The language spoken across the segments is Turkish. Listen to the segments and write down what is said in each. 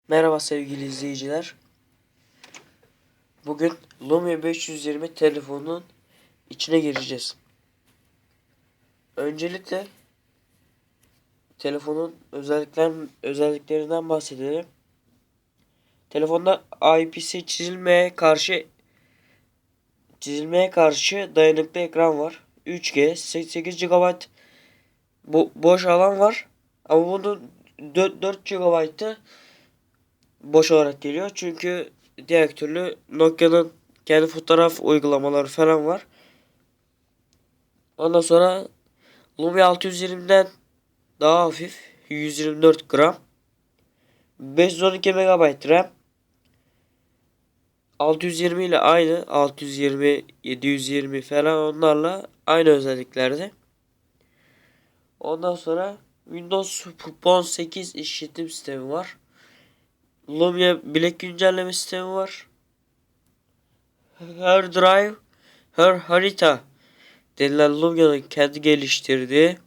Merhaba sevgili izleyiciler. Bugün Lumia 520 telefonun içine gireceğiz. Öncelikle telefonun özelliklerinden bahsedelim. Telefonda IPS çizilmeye karşı dayanıklı ekran var. 3G, 8 GB boş alan var. Ama bunun 4 GB'ı boş olarak geliyor. Çünkü diğer türlü Nokia'nın kendi fotoğraf uygulamaları falan var. Ondan sonra Lumia 620'den daha hafif, 124 gram, 512 MB RAM, 620 ile aynı, 620, 720 falan onlarla aynı özelliklerde. Ondan sonra Windows 18 işletim sistemi var. Lumia bilek güncelleme sistemi var. Her Drive, Her Harita denilen Lumia'nın kendi geliştirdiği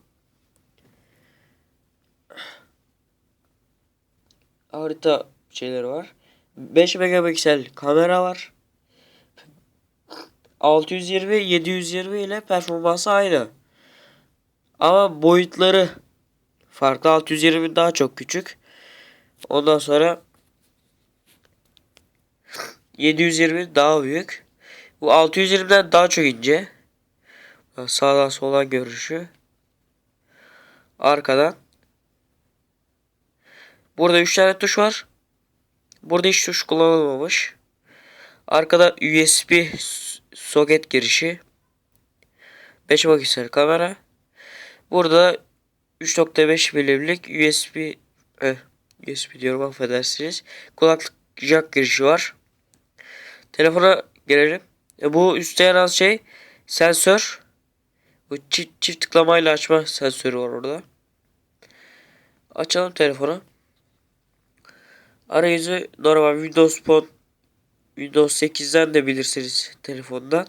harita şeyleri var. 5 megapiksel kamera var. 620 720 ile performansı aynı. Ama boyutları farklı. 620 daha çok küçük. Ondan sonra 720 daha büyük. Bu 620'den daha çok ince. Sağdan soldan görüşü. Arkadan. Burada 3 tane tuş var. Burada hiç tuş kullanılmamış. Arkada USB soket girişi. 5 megapiksel kamera. Burada 3.5 milimlik USB diyorum, affedersiniz. Kulaklık jack girişi var. Telefona gelelim. Bu üstte yer alan şey sensör. Bu çift tıklamayla açma sensörü var orada. Açalım telefonu. Arayüzü normal Windows Phone, Windows 8'den de bilirsiniz telefondan.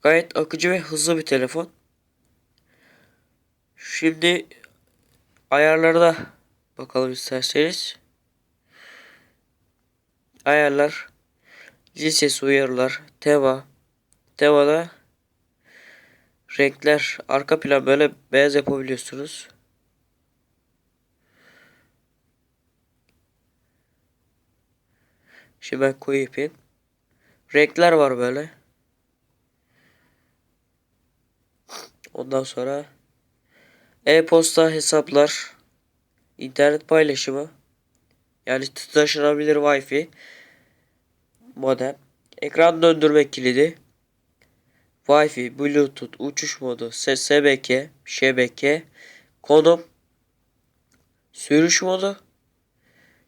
Gayet akıcı ve hızlı bir telefon. Şimdi ayarlarda bakalım isterseniz. Ayarlar, zil sesi uyarılar, temada renkler, arka plan böyle beyaz yapabiliyorsunuz. Şimdi ben koyu yapayım. Renkler var böyle. Ondan sonra e-posta, hesaplar, internet paylaşımı, yani taşınabilir Wi-Fi, modem, ekran döndürme kilidi, Wi-Fi, Bluetooth, uçuş modu, SBK, şebeke, konum, sürüş modu,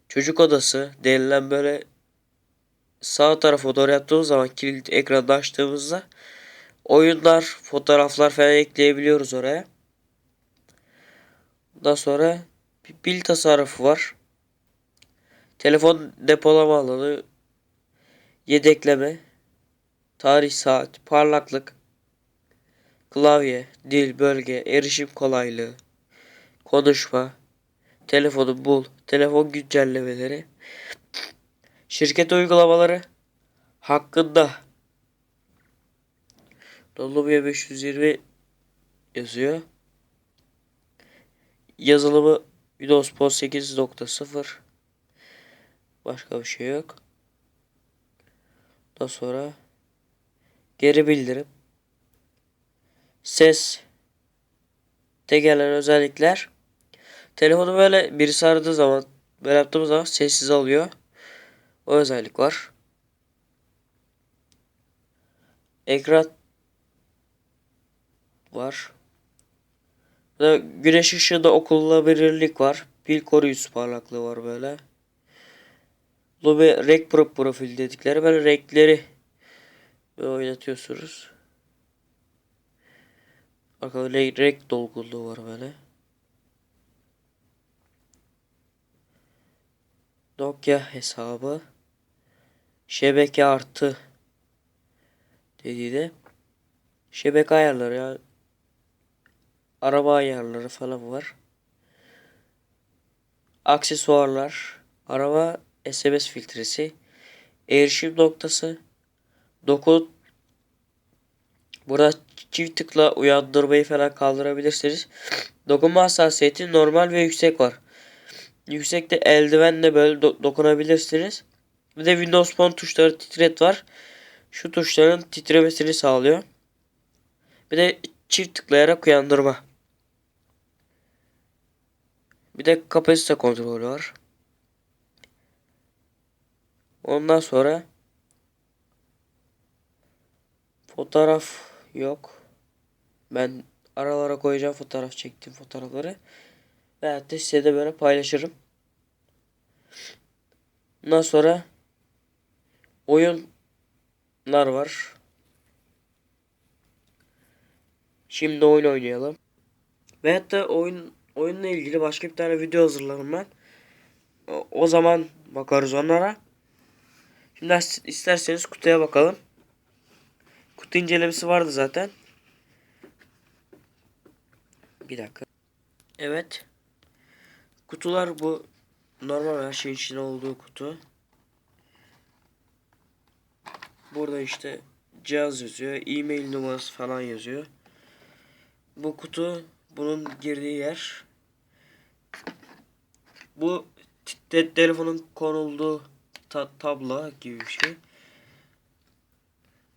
çocuk odası denilen böyle sağ tarafa doğru yaptığımız zaman kilit ekranı açtığımızda oyunlar, fotoğraflar falan ekleyebiliyoruz oraya. Ondan sonra bir pil tasarrufu var. Telefon depolama alanı, yedekleme, tarih, saat, parlaklık, klavye, dil, bölge, erişim kolaylığı, konuşma, telefonu bul, telefon güncellemeleri, şirket uygulamaları hakkında Lumia 520 yazıyor. Yazılımı Windows Phone 8.0. Başka bir şey yok. Daha sonra geri bildirim, ses, gelen özellikler. Telefonu böyle birisi aradığı zaman, böyle yaptığımız zaman sessiz alıyor. O özellik var. Ekran var. Güneş ışığında okunabilirlik var. Pil koruyucu parlaklığı var böyle. Lumia renk profil dedikleri, böyle renkleri oynatıyorsunuz. Bakalım renk dolgunluğu var böyle. Nokia hesabı. Şebeke artı dediğinde şebeke ayarları, ya araba ayarları falan var. Aksesuarlar, arama SMS filtresi, erişim noktası, doku. Burada çift tıkla uyandırmayı falan kaldırabilirsiniz. Dokunma hassasiyeti normal ve yüksek var. Yüksekte eldivenle böyle dokunabilirsiniz. Bir de Windows Phone tuşları titret var. Şu tuşların titremesini sağlıyor. Bir de çift tıklayarak uyandırma. Bir de kapasite kontrolü var. Ondan sonra fotoğraf yok. Ben aralara koyacağım fotoğraf çektiğim fotoğrafları. Veyahut da size de böyle paylaşırım. Ondan sonra oyunlar var. Şimdi oyun oynayalım. Veyahut da oyunla ilgili başka bir tane video hazırlarım ben. O zaman bakarız onlara. Şimdi isterseniz kutuya bakalım. Kutu incelemesi vardı zaten. Bir dakika. Evet. Kutular bu. Normal her şeyin içinde olduğu kutu. Burada işte cihaz yazıyor. E-mail numarası falan yazıyor. Bu kutu bunun girdiği yer. Bu telefonun konulduğu tablo gibi bir şey.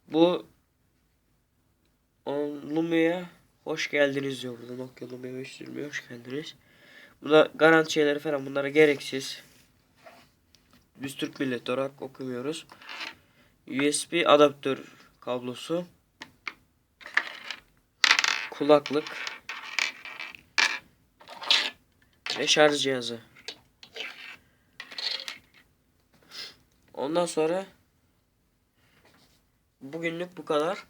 Bu Lumia'ya hoş geldiniz diyor burada. Nokia Lumia 520'ye hoş geldiniz. Burada garanti şeyleri falan bunlara gereksiz. Biz Türk milleti olarak okumuyoruz. USB adaptör kablosu. Kulaklık. Ve şarj cihazı. Ondan sonra bugünlük bu kadar.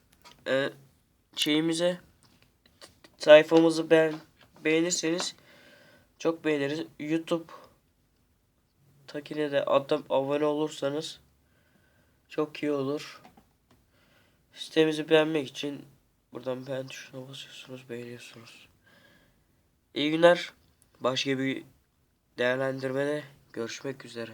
Şeyimize sayfamızı beğenirseniz çok beğeniriz. YouTube takine de abone olursanız çok iyi olur. Sitemizi beğenmek için buradan beğen tuşuna basıyorsunuz, beğeniyorsunuz. İyi günler. Başka bir değerlendirmede görüşmek üzere.